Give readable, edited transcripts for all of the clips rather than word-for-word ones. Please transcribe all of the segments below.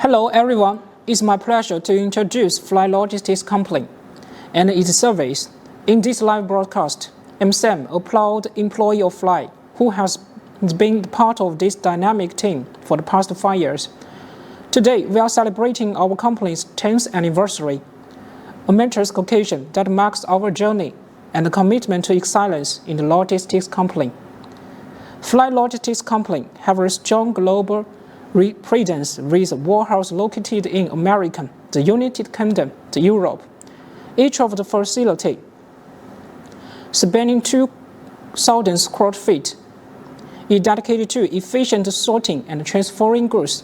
Hello everyone, it's my pleasure to introduce Fly Logistics Company and its service. In this live broadcast, I'm Sam, a proud employee of Fly, who has been part of this dynamic team for the past 5 years. Today, we are celebrating our company's 10th anniversary, a momentous occasion that marks our journey and a commitment to excellence in the logistics company. Fly Logistics Company have a strong global presence with a warehouse located in America, the United Kingdom, the Europe. Each of the facilities spanning 2,000 square feet is dedicated to efficient sorting and transferring goods.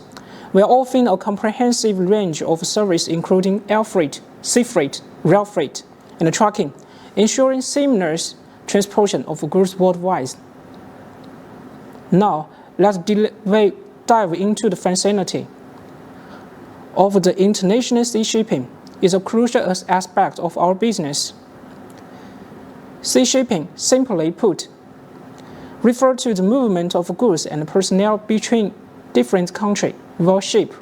We are offering a comprehensive range of services including air freight, sea freight, rail freight, and trucking, ensuring seamless transportation of goods worldwide. Now, let's dive into the facility of the international sea shipping is a crucial aspect of our business. Sea shipping, simply put, refers to the movement of goods and personnel between different countries via ship.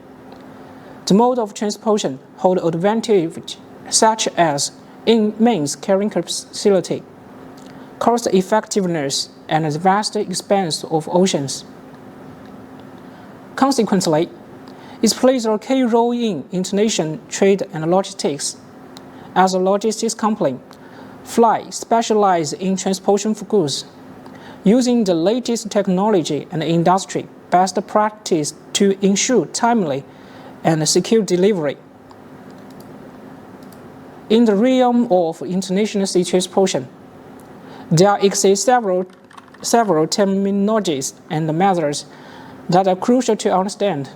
The mode of transportation holds advantages such as immense carrying capacity, cost effectiveness, and the vast expanse of oceans. Consequently, it plays a key role in international trade and logistics. As a logistics company, Fly specializes in transportation of goods, using the latest technology and industry best practice to ensure timely and secure delivery. In the realm of international sea transportation, there exist several terminologies and methods that are crucial to understand.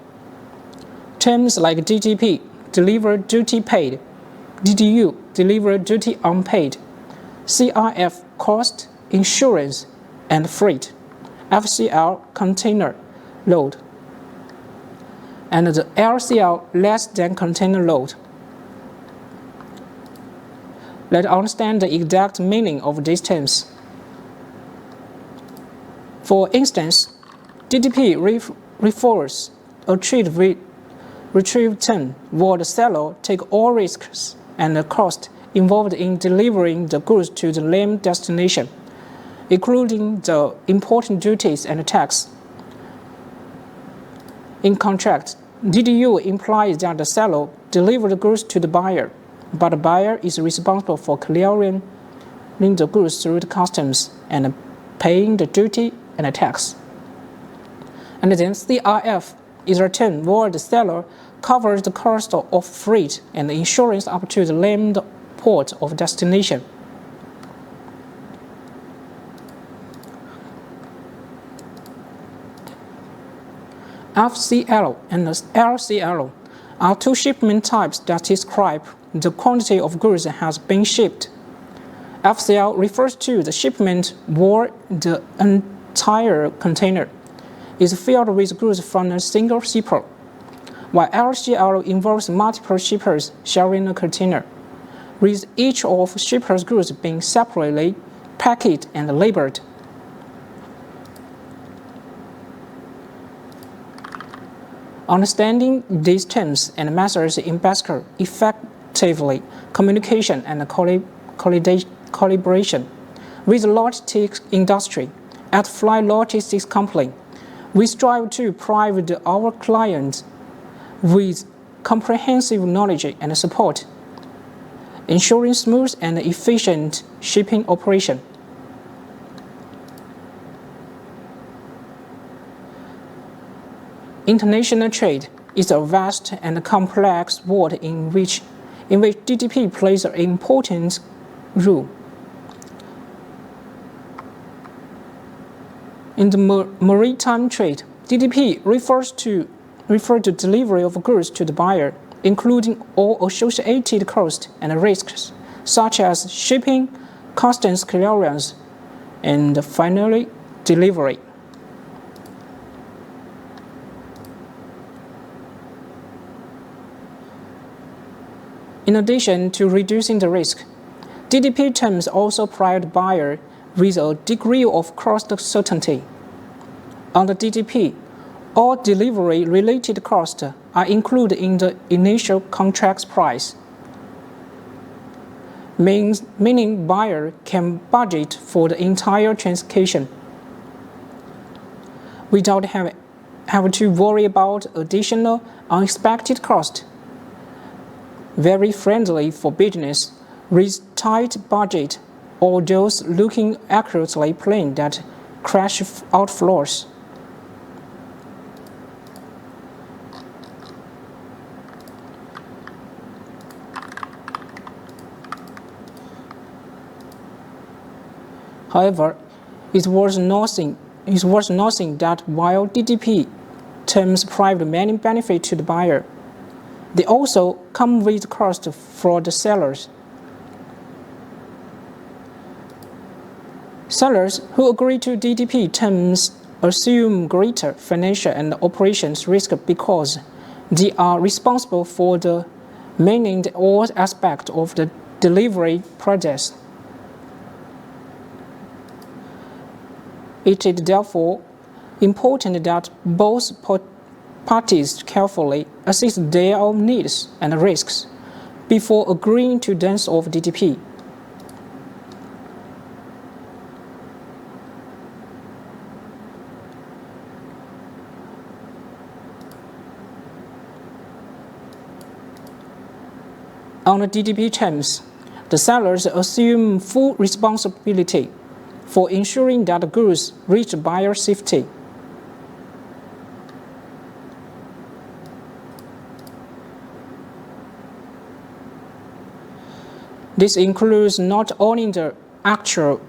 Terms like DDP, deliver duty paid, DDU, deliver duty unpaid, CRF, cost, insurance, and freight, FCL, container load, and the LCL, less than container load. Let's understand the exact meaning of these terms. For instance, DDP refers a trade retrieve term where the seller takes all risks and the cost involved in delivering the goods to the named destination, including the important duties and tax. In contrast, DDU implies that the seller delivers the goods to the buyer, but the buyer is responsible for clearing the goods through the customs and paying the duty and the tax. And then CRF is a term where the seller covers the cost of freight and insurance up to the named port of destination. FCL and LCL are two shipment types that describe the quantity of goods that has been shipped. FCL refers to the shipment where the entire container is filled with goods from a single shipper, while LCL involves multiple shippers sharing a container, with each of shippers' goods being separately packaged and labeled. Understanding these terms and methods in Basker effectively communication and collaboration with the logistics industry. At Fly Logistics Company, we strive to provide our clients with comprehensive knowledge and support, ensuring smooth and efficient shipping operation. International trade is a vast and complex world in which DDP plays an important role. In the maritime trade, DDP refers to delivery of goods to the buyer, including all associated costs and risks, such as shipping, customs clearance, and finally, delivery. In addition to reducing the risk, DDP terms also provide buyer with a degree of cost certainty. Under DDP, all delivery-related costs are included in the initial contract price, meaning buyer can budget for the entire transaction without having to worry about additional unexpected cost. Very friendly for business with tight budget or those looking accurately plan that cash outflows. However, it's worth noting that while DDP terms provide many benefits to the buyer, they also come with cost for the sellers. Sellers who agree to DDP terms assume greater financial and operations risk because they are responsible for the managing all aspects of the delivery process. It is therefore important that both parties carefully assess their own needs and risks before agreeing to terms of DDP. On the DDP terms, the sellers assume full responsibility for ensuring that the goods reach buyer safety. This includes not only the actual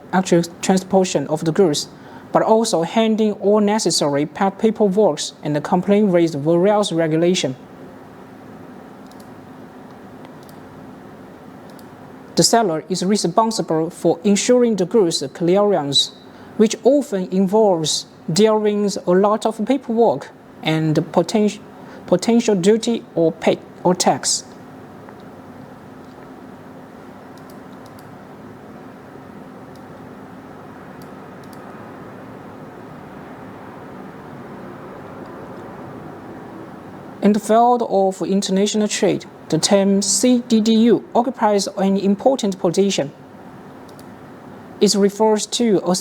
transportation of the goods, but also handling all necessary paperwork and complying with various regulations. The seller is responsible for ensuring the goods clearance, which often involves dealing with a lot of paperwork and potential duty or tax. In the field of international trade, the term CDDU occupies an important position. It refers to a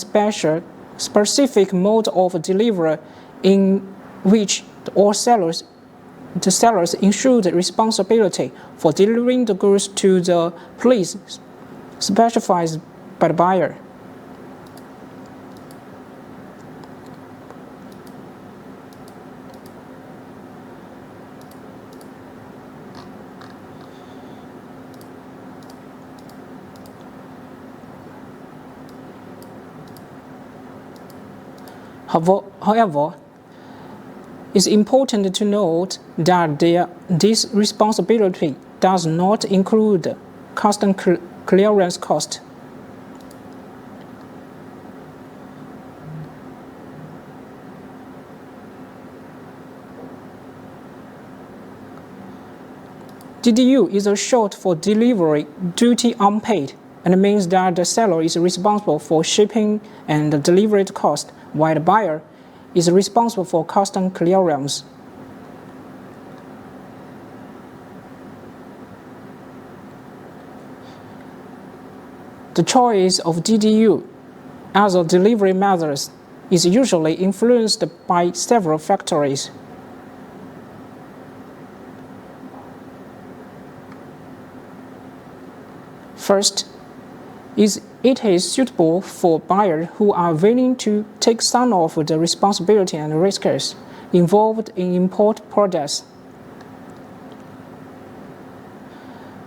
specific mode of delivery in which the sellers ensure the responsibility for delivering the goods to the place specified by the buyer. However, it's important to note that this responsibility does not include customs clearance cost. DDU is a short for delivery duty unpaid and means that the seller is responsible for shipping and delivery cost, while the buyer is responsible for customs clearance. The choice of DDU as a delivery method is usually influenced by several factors. First, it is suitable for buyers who are willing to take some of the responsibility and risks involved in import products.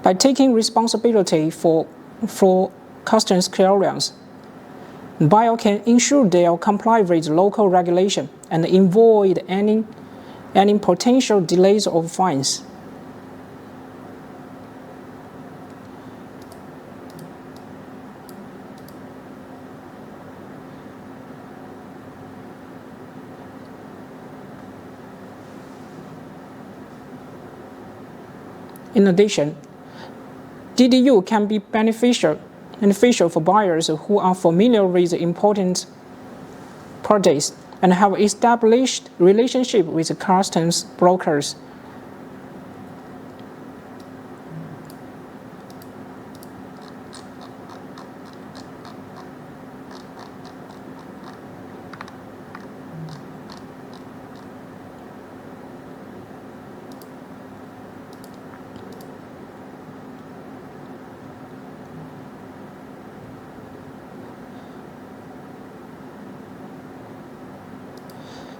By taking responsibility for customs clearance, buyers can ensure they comply with local regulation and avoid any potential delays or fines. In addition, DDU can be beneficial for buyers who are familiar with important products and have established relationships with customs brokers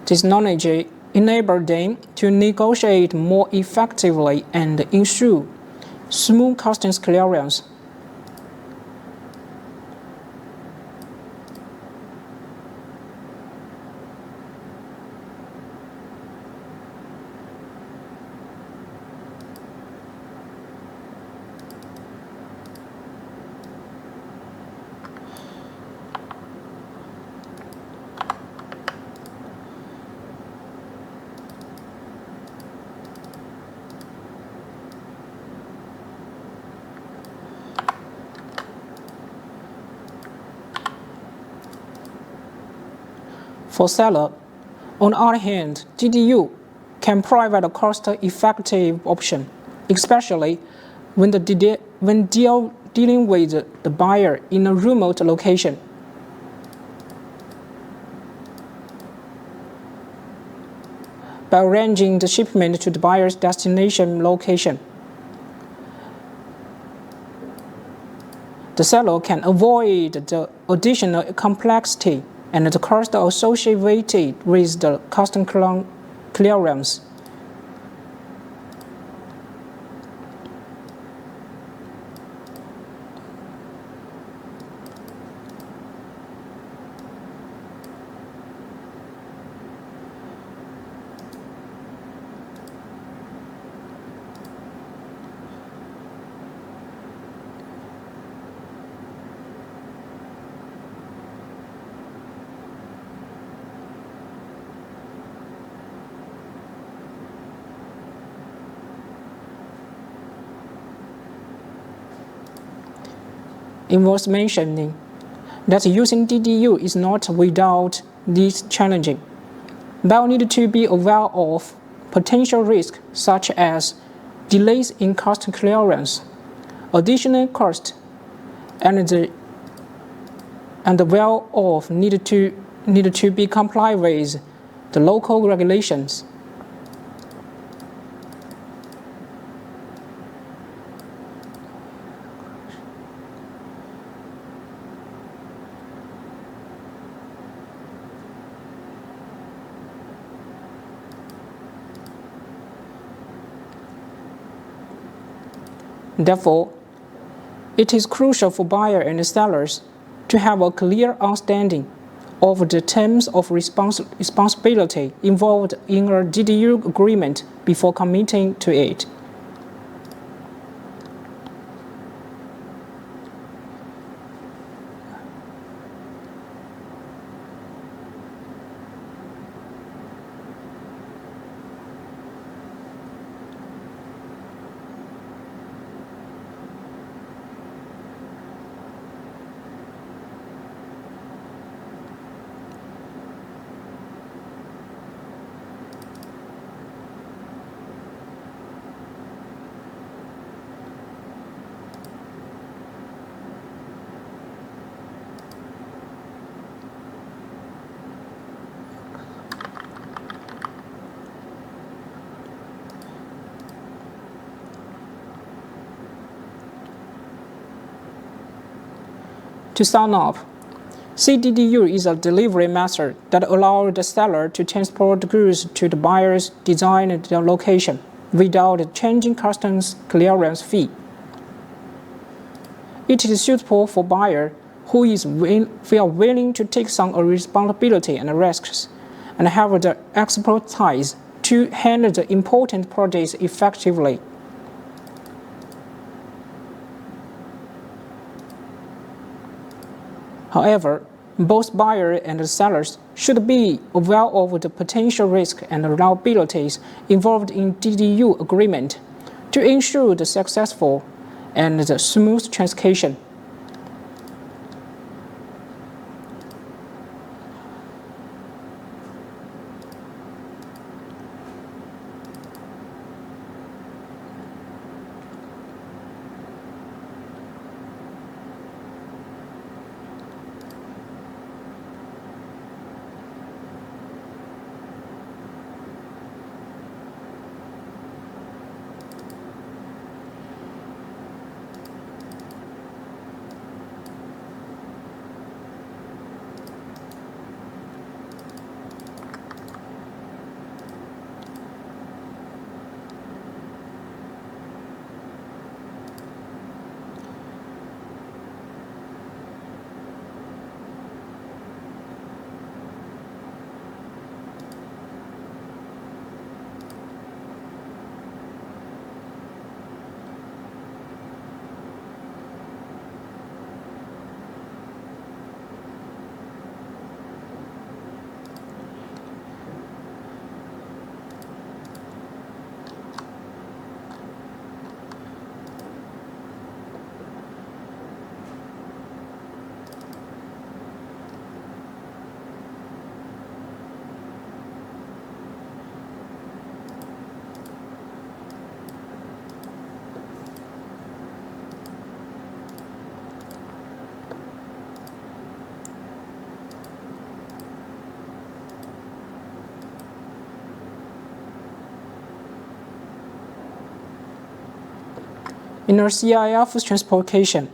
This knowledge enables them to negotiate more effectively and ensure smooth customs clearance. For seller, on the other hand, DDU can provide a cost-effective option, especially when dealing with the buyer in a remote location. By arranging the shipment to the buyer's destination location, the seller can avoid the additional complexity and the cost associated with the customs clearance. It was mentioning that using DDU is not without these challenges. Buyer need to be aware of potential risks such as delays in customs clearance, additional cost, and well of need to be complied with the local regulations. Therefore, it is crucial for buyers and sellers to have a clear understanding of the terms of responsibility involved in a DDU agreement before committing to it. To sum up, CDDU is a delivery method that allows the seller to transport goods to the buyer's desired location without changing customs clearance fee. It is suitable for buyers who are willing to take some responsibility and risks and have the expertise to handle the important projects effectively. However, both buyers and sellers should be aware of the potential risks and liabilities involved in DDU agreement to ensure the successful and the smooth transaction. In a CIF transportation,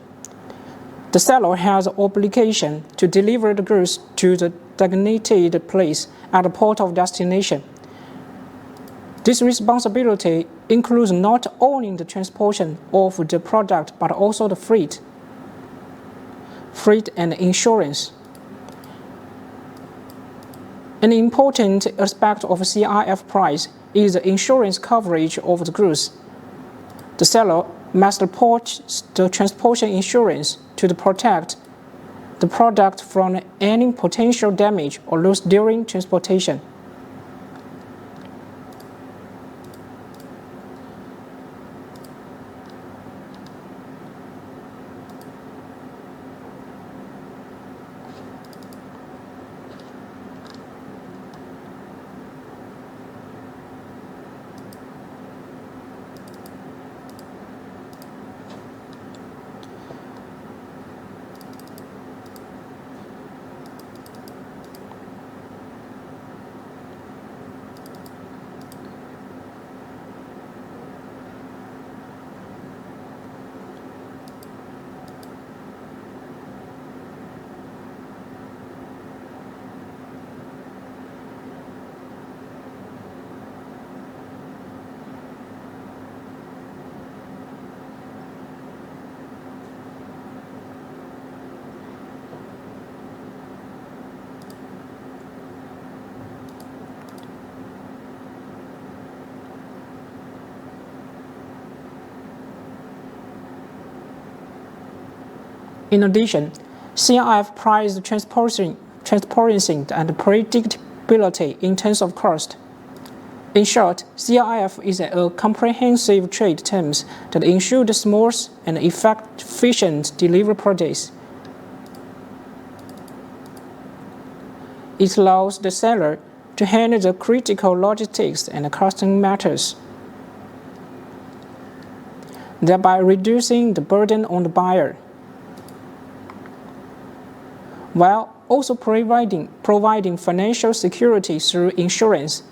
the seller has an obligation to deliver the goods to the designated place at the port of destination. This responsibility includes not only the transportation of the product but also the freight and insurance. An important aspect of CIF price is the insurance coverage of the goods. The seller must report the transportation insurance to protect the product from any potential damage or loss during transportation. In addition, CIF prices transparency and predictability in terms of cost. In short, CIF is a comprehensive trade term that ensures smooth and efficient delivery process. It allows the seller to handle the critical logistics and custom matters, thereby reducing the burden on the buyer, while also providing financial security through insurance.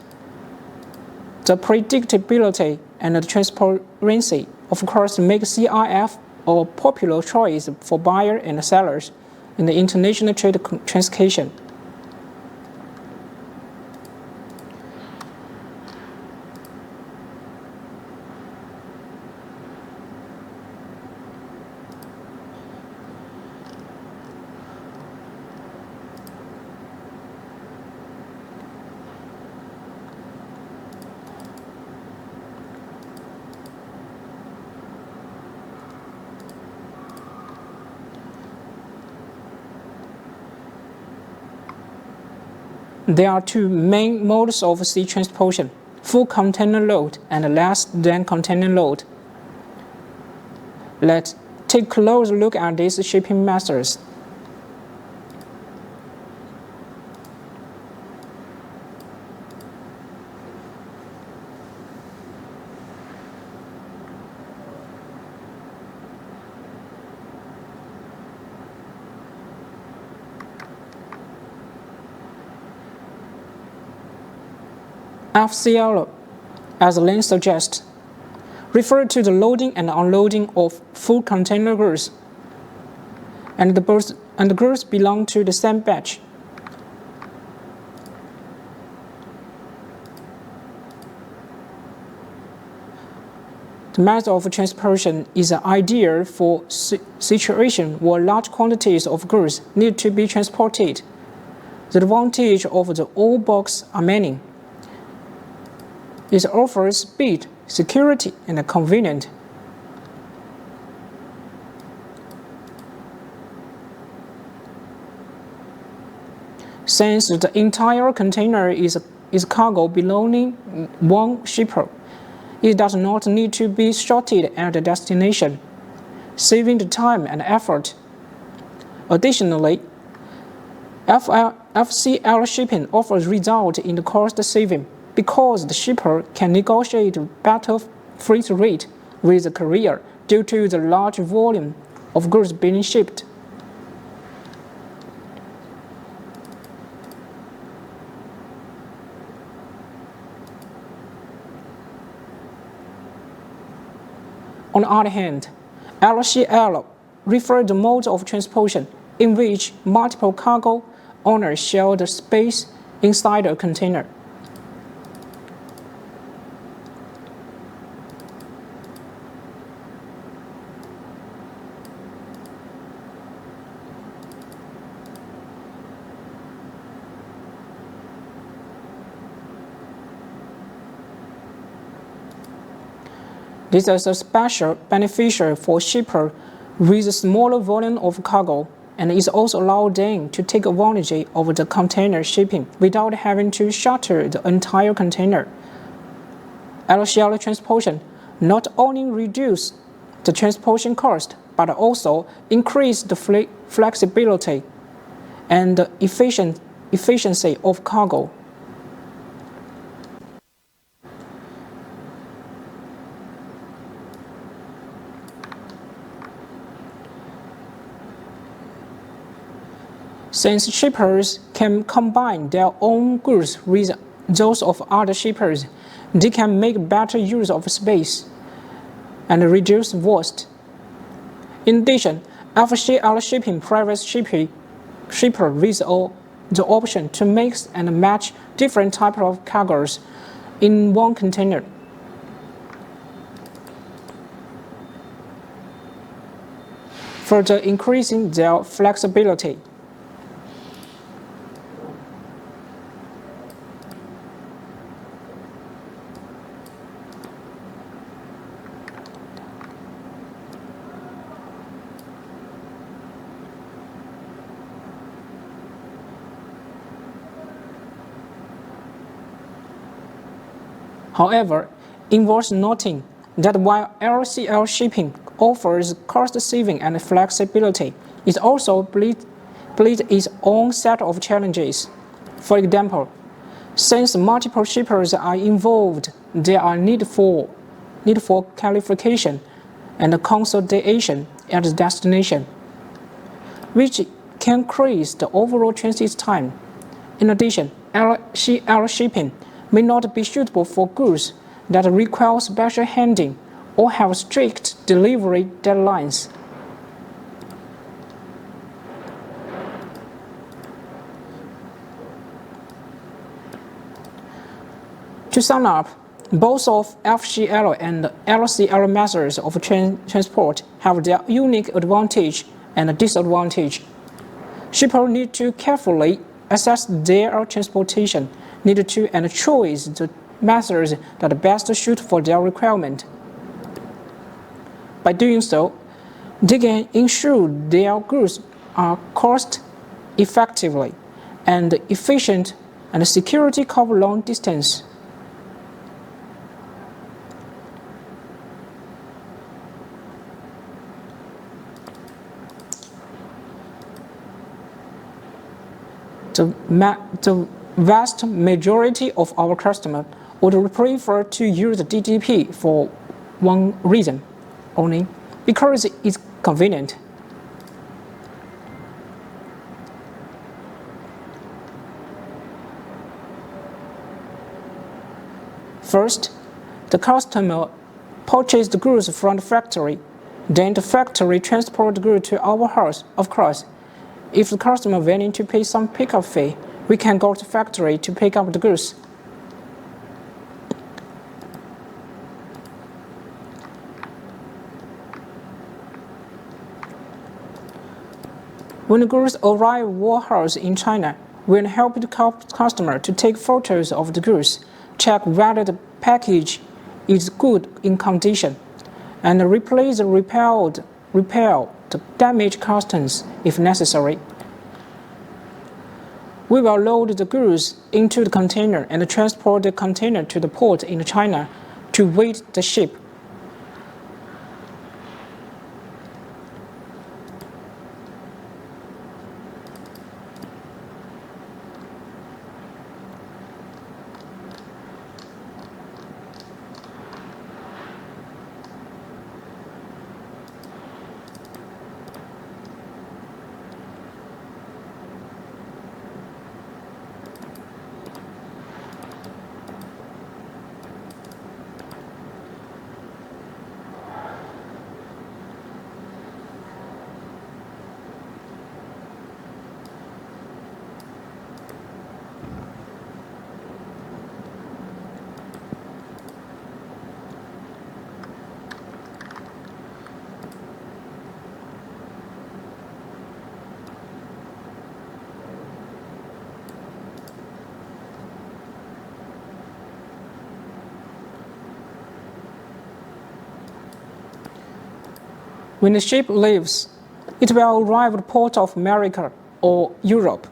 The predictability and the transparency, of course, make CIF a popular choice for buyers and sellers in the international trade transaction. There are two main modes of sea transportation: full container load and less than container load. Let's take a close look at these shipping methods. FCL, as the name suggests, refer to the loading and unloading of full container goods, and the goods belong to the same batch. The method of transportation is ideal for situations where large quantities of goods need to be transported. The advantage of the old box are many. It offers speed, security, and convenience. Since the entire container is cargo belonging one shipper, it does not need to be sorted at the destination, saving the time and effort. Additionally, FCL shipping offers results in the cost saving, because the shipper can negotiate better freight rate with the carrier due to the large volume of goods being shipped. On the other hand, LCL refers to mode of transportation in which multiple cargo owners share the space inside a container. This is especially beneficial for shippers with a smaller volume of cargo, and it also allows them to take advantage of the container shipping without having to charter the entire container. LCL transportation not only reduces the transportation cost, but also increases the flexibility and the efficiency of cargo. Since shippers can combine their own goods with those of other shippers, they can make better use of space and reduce waste. In addition, FCL shipping provides shippers with the option to mix and match different types of cargoes in one container. Further increasing their flexibility. However, it worth noting that while LCL shipping offers cost saving and flexibility, it also brings its own set of challenges. For example, since multiple shippers are involved, there are need for clarification and consolidation at the destination, which can increase the overall transit time. In addition, LCL shipping may not be suitable for goods that require special handling or have strict delivery deadlines. To sum up, both of FCL and LCL methods of transport have their unique advantage and disadvantage. Shippers need to carefully assess their transportation need to and choose the methods that best suit for their requirement. By doing so, they can ensure their goods are cost effectively and efficient and security cover long distance. The vast majority of our customers would prefer to use DDP for one reason only, because it's convenient. First, the customer purchased the goods from the factory, then the factory transports the goods to our house. Of course, if the customer willing to pay some pickup fee, we can go to the factory to pick up the goods. When the goods arrive at warehouse in China, we'll help the customer to take photos of the goods, check whether the package is good in condition, and replace the repair the damaged customs if necessary. We will load the goods into the container and transport the container to the port in China to wait the ship. When the ship leaves, it will arrive at the port of America or Europe.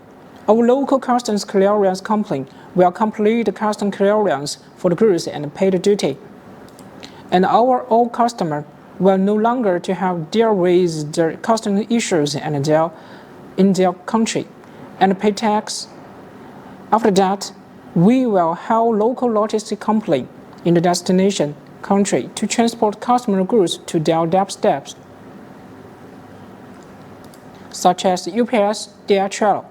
Our local customs clearance company will complete the customs clearance for the goods and pay the duty. And our old customer will no longer to have deal with the customs issues and in their country and pay tax. After that, we will have local logistics company in the destination country to transport customer goods to their doorsteps, such as UPS, DHL.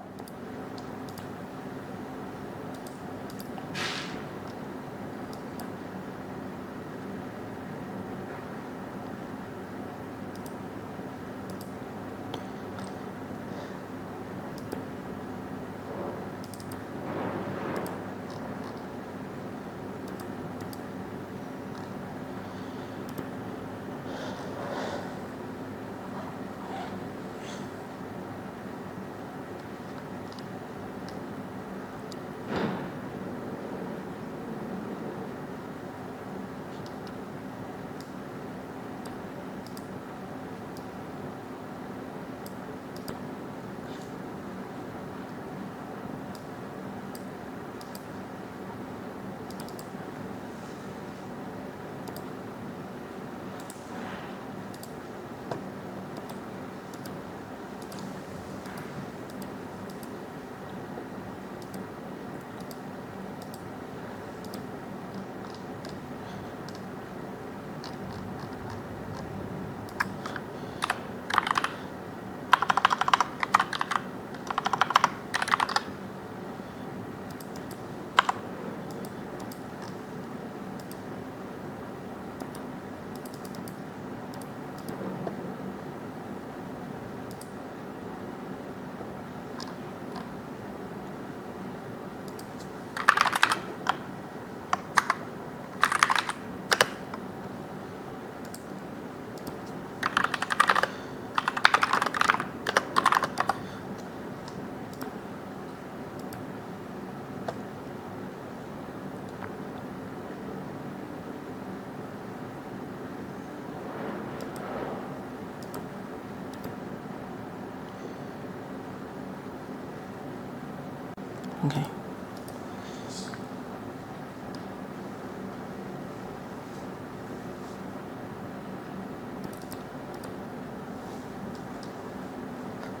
Okay.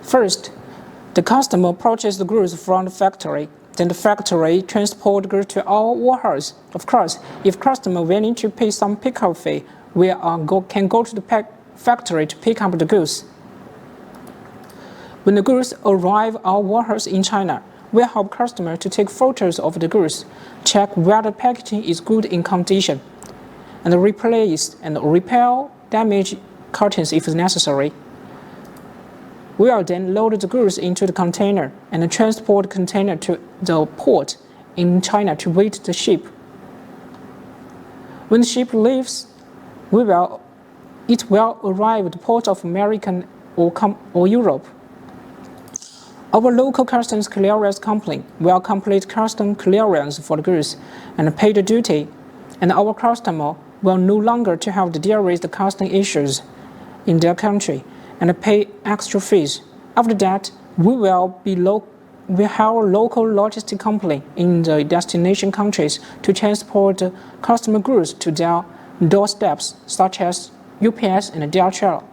First, the customer purchases the goods from the factory. Then the factory transports goods to our warehouse. Of course, if customer willing to pay some pickup fee, we can go to the factory to pick up the goods. When the goods arrive at our warehouse in China, we help customers to take photos of the goods, check whether the packaging is good in condition, and replace and repair damaged cartons if necessary. We will then load the goods into the container and transport the container to the port in China to wait the ship. When the ship leaves, it will arrive at the port of America or Europe. Our local customs clearance company will complete customs clearance for the goods and pay the duty, and our customer will no longer to have to deal with the customs issues in their country and pay extra fees. After that, we have a local logistics company in the destination countries to transport customer goods to their doorsteps, such as UPS and DHL.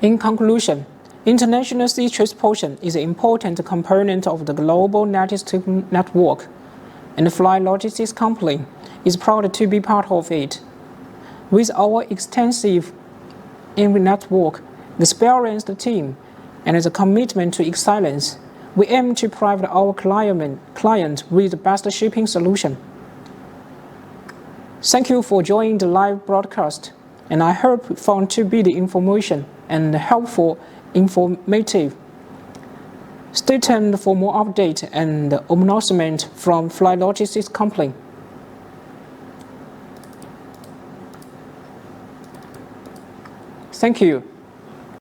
In conclusion, international sea transportation is an important component of the global logistics network, and the Fly Logistics Company is proud to be part of it. With our extensive network, experienced team, and the commitment to excellence, we aim to provide our client with the best shipping solution. Thank you for joining the live broadcast, and I hope you found to be the information and helpful, informative. Stay tuned for more updates and announcement from Fly Logistics Company. Thank you.